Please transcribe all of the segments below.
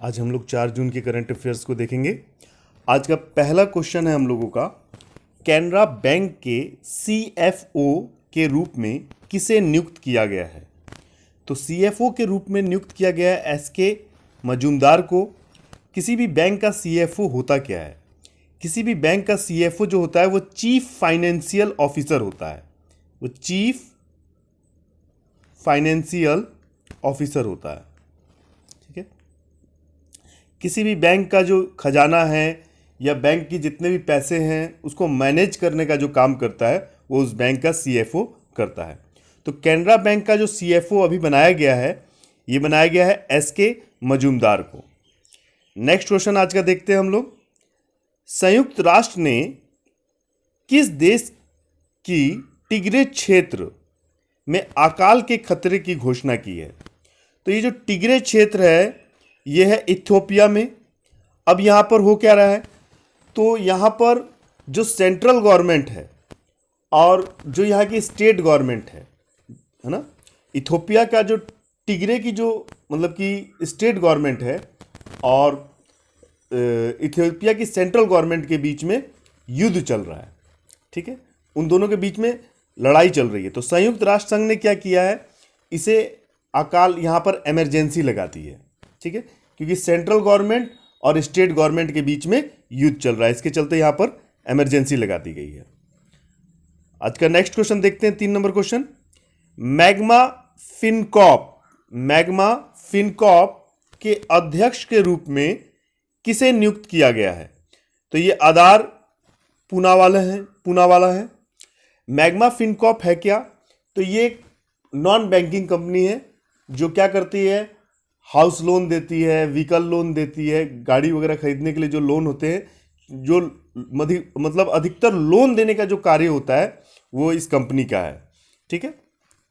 आज हम लोग 4 जून के करंट अफेयर्स को देखेंगे। आज का पहला क्वेश्चन है हम लोगों का, कैनरा बैंक के सीएफओ के रूप में किसे नियुक्त किया गया है? तो सीएफओ के रूप में नियुक्त किया गया है एसके मजूमदार को। किसी भी बैंक का सीएफओ होता क्या है? किसी भी बैंक का सीएफओ जो होता है वो चीफ फाइनेंशियल ऑफिसर होता है। वो चीफ फाइनेंशियल ऑफिसर होता है। ठीक है। किसी भी बैंक का जो खजाना है या बैंक की जितने भी पैसे हैं उसको मैनेज करने का जो काम करता है वो उस बैंक का सीएफओ करता है। तो कैनरा बैंक का जो सीएफओ अभी बनाया गया है, ये बनाया गया है एसके मजूमदार को। नेक्स्ट क्वेश्चन आज का देखते हैं हम लोग। संयुक्त राष्ट्र ने किस देश की टिग्रे क्षेत्र में अकाल के खतरे की घोषणा की है? तो ये जो टिग्रे क्षेत्र है ये है इथियोपिया में। अब यहाँ पर हो क्या रहा है, तो यहाँ पर जो सेंट्रल गवर्नमेंट है और जो यहाँ की स्टेट गवर्नमेंट है ना, इथियोपिया का जो टिग्रे की जो मतलब कि स्टेट गवर्नमेंट है और इथियोपिया की सेंट्रल गवर्नमेंट के बीच में युद्ध चल रहा है। ठीक है, उन दोनों के बीच में लड़ाई चल रही है। तो संयुक्त राष्ट्र संघ ने क्या किया है, इसे अकाल यहाँ पर इमरजेंसी लगा दी है। ठीक है, क्योंकि सेंट्रल गवर्नमेंट और स्टेट गवर्नमेंट के बीच में युद्ध चल रहा है, इसके चलते यहाँ पर इमरजेंसी लगा दी गई है। आज का नेक्स्ट क्वेश्चन देखते हैं, 3 नंबर क्वेश्चन। मैग्मा फिनकॉर्प के अध्यक्ष के रूप में किसे नियुक्त किया गया है? तो ये आधार पूनावाला है। मैग्मा फिनकॉर्प है क्या? तो ये एक नॉन बैंकिंग कंपनी है जो क्या करती है, हाउस लोन देती है, व्हीकल लोन देती है, गाड़ी वगैरह खरीदने के लिए जो लोन होते हैं, जो मतलब अधिकतर लोन देने का जो कार्य होता है वो इस कंपनी का है। ठीक है,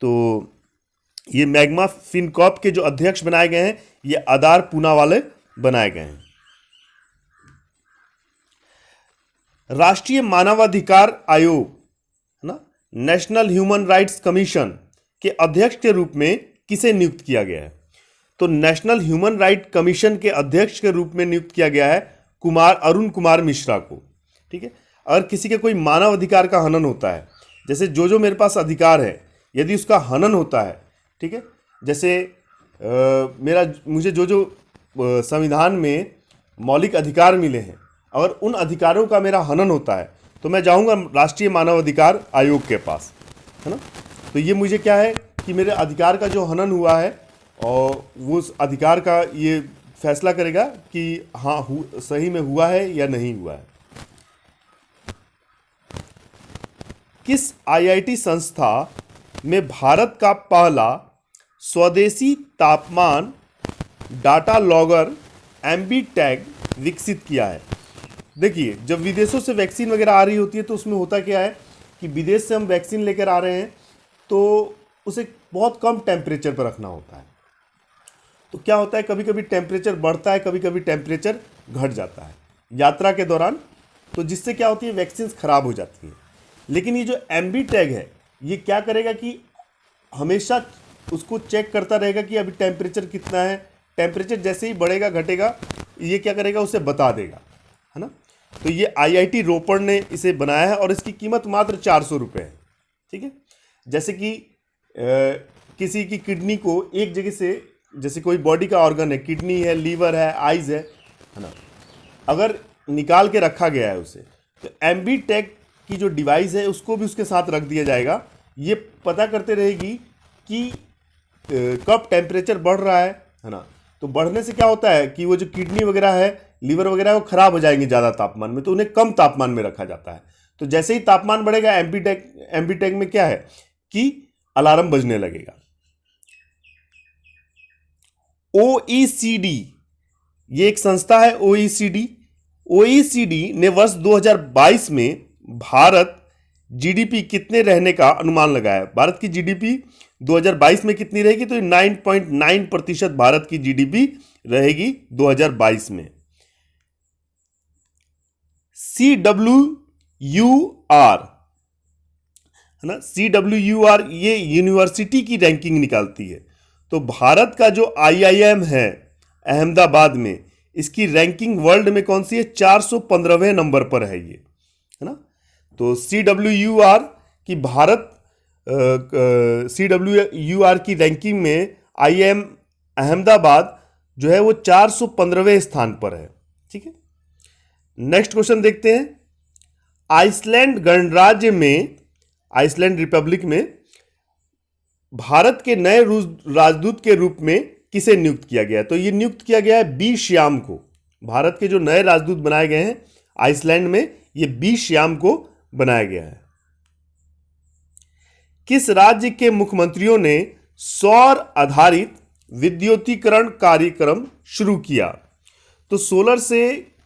तो ये मैग्मा फिनकॉर्प के जो अध्यक्ष बनाए गए हैं ये आधार पूनावाले बनाए गए हैं। राष्ट्रीय मानवाधिकार आयोग है ना, नेशनल ह्यूमन राइट्स कमीशन के अध्यक्ष के रूप में किसे नियुक्त किया गया है? तो नेशनल ह्यूमन राइट कमीशन के अध्यक्ष के रूप में नियुक्त किया गया है अरुण कुमार मिश्रा को। ठीक है, अगर किसी के कोई मानव अधिकार का हनन होता है, जैसे जो मेरे पास अधिकार है यदि उसका हनन होता है, ठीक है, जैसे मुझे जो संविधान में मौलिक अधिकार मिले हैं, अगर उन अधिकारों का मेरा हनन होता है तो मैं जाऊंगा राष्ट्रीय मानव अधिकार आयोग के पास, है ना। तो ये मुझे क्या है कि मेरे अधिकार का जो हनन हुआ है और वो उस अधिकार का ये फैसला करेगा कि हाँ सही में हुआ है या नहीं हुआ है। किस आईआईटी संस्था में भारत का पहला स्वदेशी तापमान डाटा लॉगर एमबी टैग विकसित किया है? देखिए, जब विदेशों से वैक्सीन वगैरह आ रही होती है तो उसमें होता क्या है कि विदेश से हम वैक्सीन लेकर आ रहे हैं तो उसे बहुत कम टेम्परेचर पर रखना होता है। तो क्या होता है, कभी कभी टेम्परेचर बढ़ता है, कभी कभी टेम्परेचर घट जाता है यात्रा के दौरान, तो जिससे क्या होती है, वैक्सीन खराब हो जाती है। लेकिन ये जो एमबी टैग है ये क्या करेगा कि हमेशा उसको चेक करता रहेगा कि अभी टेम्परेचर कितना है। टेम्परेचर जैसे ही बढ़ेगा घटेगा ये क्या करेगा, उसे बता देगा, है ना। तो ये आईआईटी रोपड़ ने इसे बनाया है और इसकी कीमत मात्र 400 रुपये है। ठीक है, जैसे कि किसी की किडनी को एक जगह से, जैसे कोई बॉडी का ऑर्गन है, किडनी है, लीवर है, आइज़ है ना, अगर निकाल के रखा गया है उसे, तो एमबी टैग की जो डिवाइस है उसको भी उसके साथ रख दिया जाएगा। ये पता करते रहेगी कि कब टेम्परेचर बढ़ रहा है ना। तो बढ़ने से क्या होता है कि वो जो किडनी वगैरह है, लीवर वगैरह है, वो खराब हो जाएंगे ज़्यादा तापमान में, तो उन्हें कम तापमान में रखा जाता है। तो जैसे ही तापमान बढ़ेगा एमबी टैग में क्या है कि अलार्म बजने लगेगा। ओईसीडी, ये एक संस्था है ओईसीडी ने वर्ष 2022 में भारत जीडीपी कितने रहने का अनुमान लगाया? भारत की जीडीपी 2022 में कितनी रहेगी? तो 9.9% भारत की जीडीपी रहेगी 2022 में। CWUR है ना, CWUR ये यूनिवर्सिटी की रैंकिंग निकालती है। तो भारत का जो IIM है, अहमदाबाद में, इसकी रैंकिंग वर्ल्ड में कौन सी है? 415वें नंबर पर है ये, है ना। तो CWUR की भारत CWUR की रैंकिंग में IIM अहमदाबाद जो है वो 415वें स्थान पर है। ठीक है, नेक्स्ट क्वेश्चन देखते हैं। आइसलैंड गणराज्य में, आइसलैंड रिपब्लिक में भारत के नए राजदूत के रूप में किसे नियुक्त किया गया? तो ये नियुक्त किया गया है बी श्याम को। भारत के जो नए राजदूत बनाए गए हैं आइसलैंड में, ये बी श्याम को बनाया गया है। किस राज्य के मुख्यमंत्रियों ने सौर आधारित विद्युतीकरण कार्यक्रम शुरू किया? तो सोलर से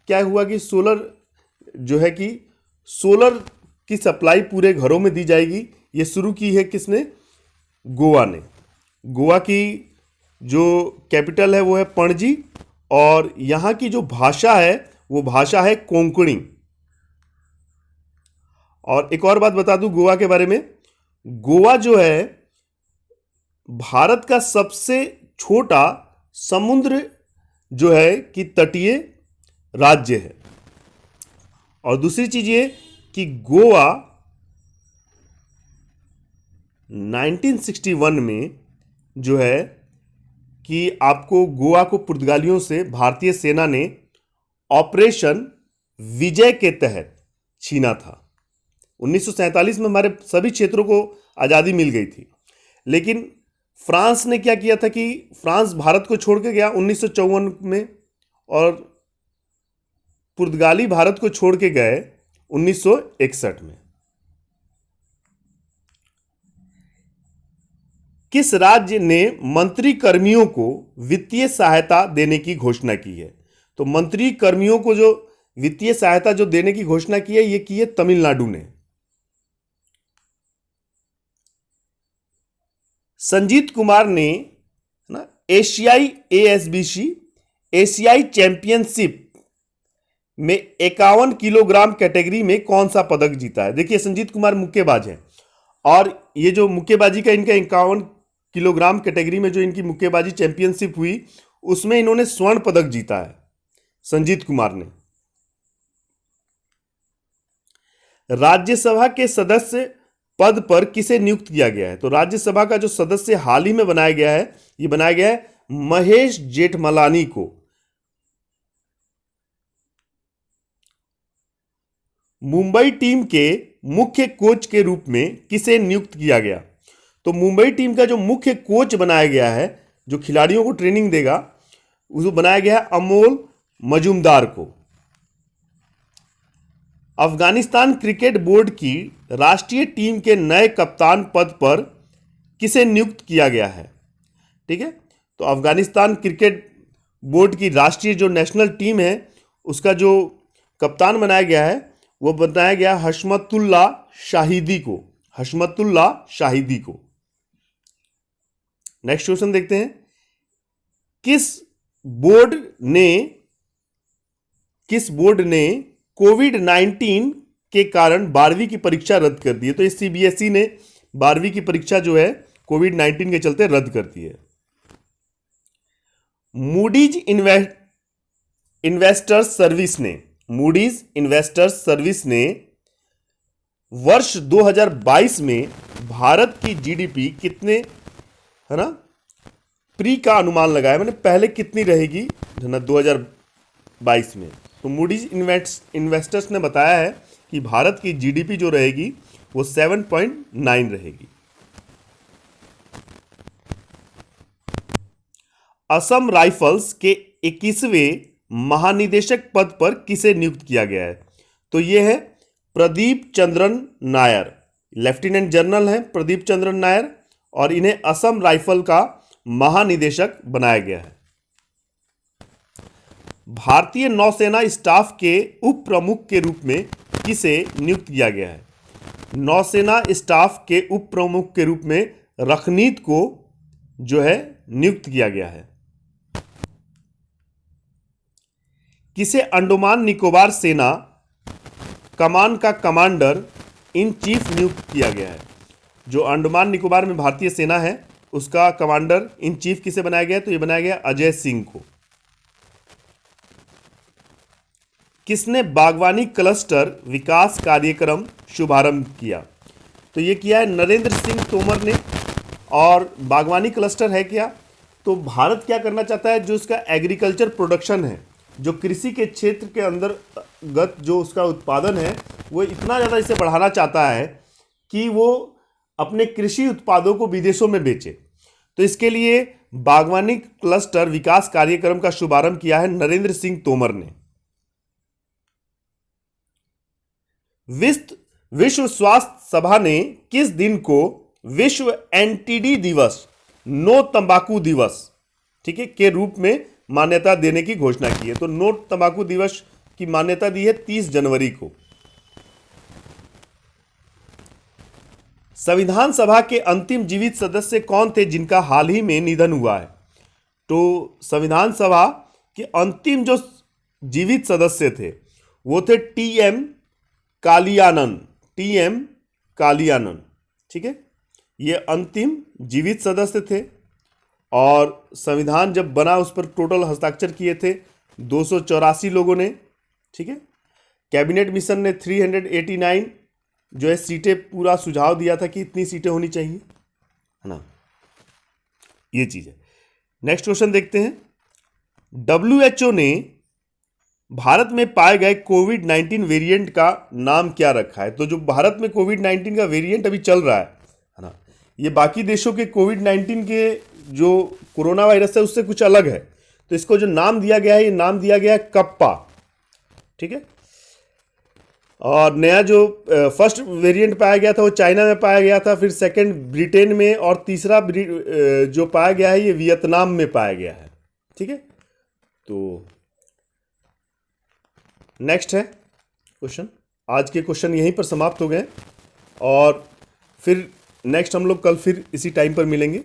क्या हुआ कि सोलर जो है कि सोलर की सप्लाई पूरे घरों में दी जाएगी। ये शुरू की है किसने? गोवा ने। गोवा की जो कैपिटल है वो है पणजी, और यहाँ की जो भाषा है वो भाषा है कोंकणी। और एक और बात बता दूं गोवा के बारे में, गोवा जो है भारत का सबसे छोटा समुद्र जो है कि तटीय राज्य है। और दूसरी चीज ये कि गोवा 1961 में जो है कि आपको गोवा को पुर्तगालियों से भारतीय सेना ने ऑपरेशन विजय के तहत छीना था। 1947 में हमारे सभी क्षेत्रों को आज़ादी मिल गई थी, लेकिन फ्रांस ने क्या किया था कि फ्रांस भारत को छोड़ के गया 1954 में, और पुर्तगाली भारत को छोड़ के गए 1961 में। किस राज्य ने मंत्री कर्मियों को वित्तीय सहायता देने की घोषणा की है? तो मंत्री कर्मियों को जो वित्तीय सहायता जो देने की घोषणा की है, ये की है तमिलनाडु ने। संजीत कुमार ने ना एशियाई ASBC एशियाई चैंपियनशिप में 51 किलोग्राम कैटेगरी में कौन सा पदक जीता है? देखिए संजीत कुमार मुक्केबाज हैं, और ये जो मुक्केबाजी का इनका 51 किलोग्राम कैटेगरी में जो इनकी मुक्केबाजी चैंपियनशिप हुई, उसमें इन्होंने स्वर्ण पदक जीता है संजीत कुमार ने। राज्यसभा के सदस्य पद पर किसे नियुक्त किया गया है? तो राज्यसभा का जो सदस्य हाल ही में बनाया गया है, ये बनाया गया है महेश जेठमलानी को। मुंबई टीम के मुख्य कोच के रूप में किसे नियुक्त किया गया? तो मुंबई टीम का जो मुख्य कोच बनाया गया है, जो खिलाड़ियों को ट्रेनिंग देगा, उसको बनाया गया है अमोल मजूमदार को। अफगानिस्तान क्रिकेट बोर्ड की राष्ट्रीय टीम के नए कप्तान पद पर किसे नियुक्त किया गया है? ठीक है, तो अफगानिस्तान क्रिकेट बोर्ड की राष्ट्रीय जो नेशनल टीम है, उसका जो कप्तान बनाया गया है वो बनाया गया हशमतुल्लाह शाहिदी को। हशमतुल्लाह शाहिदी को। नेक्स्ट क्वेश्चन देखते हैं। किस बोर्ड ने कोविड-19 के कारण 12वीं की परीक्षा रद्द कर दी है? तो इस CBSE ने 12वीं की परीक्षा जो है कोविड-19 के चलते रद्द कर दी है। मूडीज इन्वेस्टर्स सर्विस ने वर्ष 2022 में भारत की GDP कितने, है ना, प्री का अनुमान लगाया, मैंने पहले कितनी रहेगी है ना 2022 में। तो मूडीज इन्वेस्टर्स ने बताया है कि भारत की GDP जो रहेगी वो 7.9 रहेगी। असम राइफल्स के 21वें महानिदेशक पद पर किसे नियुक्त किया गया है? तो यह है प्रदीप चंद्रन नायर। लेफ्टिनेंट जनरल हैं प्रदीप चंद्रन नायर, और इन्हें असम राइफल का महानिदेशक बनाया गया है। भारतीय नौसेना स्टाफ के उप प्रमुख के रूप में किसे नियुक्त किया गया है? नौसेना स्टाफ के उप प्रमुख के रूप में रखनीत को जो है नियुक्त किया गया है। किसे अंडमान निकोबार सेना कमान का कमांडर इन चीफ नियुक्त किया गया है? जो अंडमान निकोबार में भारतीय सेना है उसका कमांडर इन चीफ किसे बनाया गया है? तो ये बनाया गया अजय सिंह को। किसने बागवानी क्लस्टर विकास कार्यक्रम शुभारंभ किया? तो ये किया है नरेंद्र सिंह तोमर ने। और बागवानी क्लस्टर है क्या? तो भारत क्या करना चाहता है, जो इसका एग्रीकल्चर प्रोडक्शन है, जो कृषि के क्षेत्र के अंतर्गत जो उसका उत्पादन है, वो इतना ज़्यादा इसे बढ़ाना चाहता है कि वो अपने कृषि उत्पादों को विदेशों में बेचे। तो इसके लिए बागवानी क्लस्टर विकास कार्यक्रम का शुभारंभ किया है नरेंद्र सिंह तोमर ने। विश्व स्वास्थ्य सभा ने किस दिन को विश्व एनटीडी दिवस, नो तंबाकू दिवस, ठीक है, के रूप में मान्यता देने की घोषणा की है? तो नो तंबाकू दिवस की मान्यता दी है 30 जनवरी को। संविधान सभा के अंतिम जीवित सदस्य कौन थे जिनका हाल ही में निधन हुआ है? तो संविधान सभा के अंतिम जो जीवित सदस्य थे वो थे टीएम कालियानन, ठीक है, ये अंतिम जीवित सदस्य थे। और संविधान जब बना उस पर टोटल हस्ताक्षर किए थे 284 लोगों ने, ठीक है। कैबिनेट मिशन ने 389 जो है सीटें पूरा सुझाव दिया था कि इतनी सीटें होनी चाहिए, है ना, ये चीज़ है। नेक्स्ट क्वेश्चन देखते हैं। WHO ने भारत में पाए गए कोविड-19 वेरिएंट का नाम क्या रखा है? तो जो भारत में कोविड-19 का वेरिएंट अभी चल रहा है ना, ये बाकी देशों के कोविड-19 के जो कोरोना वायरस है उससे कुछ अलग है। तो इसको जो नाम दिया गया है, ये नाम दिया गया है कप्पा, ठीक है। और नया जो फर्स्ट वेरिएंट पाया गया था वो चाइना में पाया गया था, फिर सेकंड ब्रिटेन में, और तीसरा जो पाया गया है ये वियतनाम में पाया गया है, ठीक है। तो नेक्स्ट है क्वेश्चन। आज के क्वेश्चन यहीं पर समाप्त हो गए और फिर नेक्स्ट हम लोग कल फिर इसी टाइम पर मिलेंगे।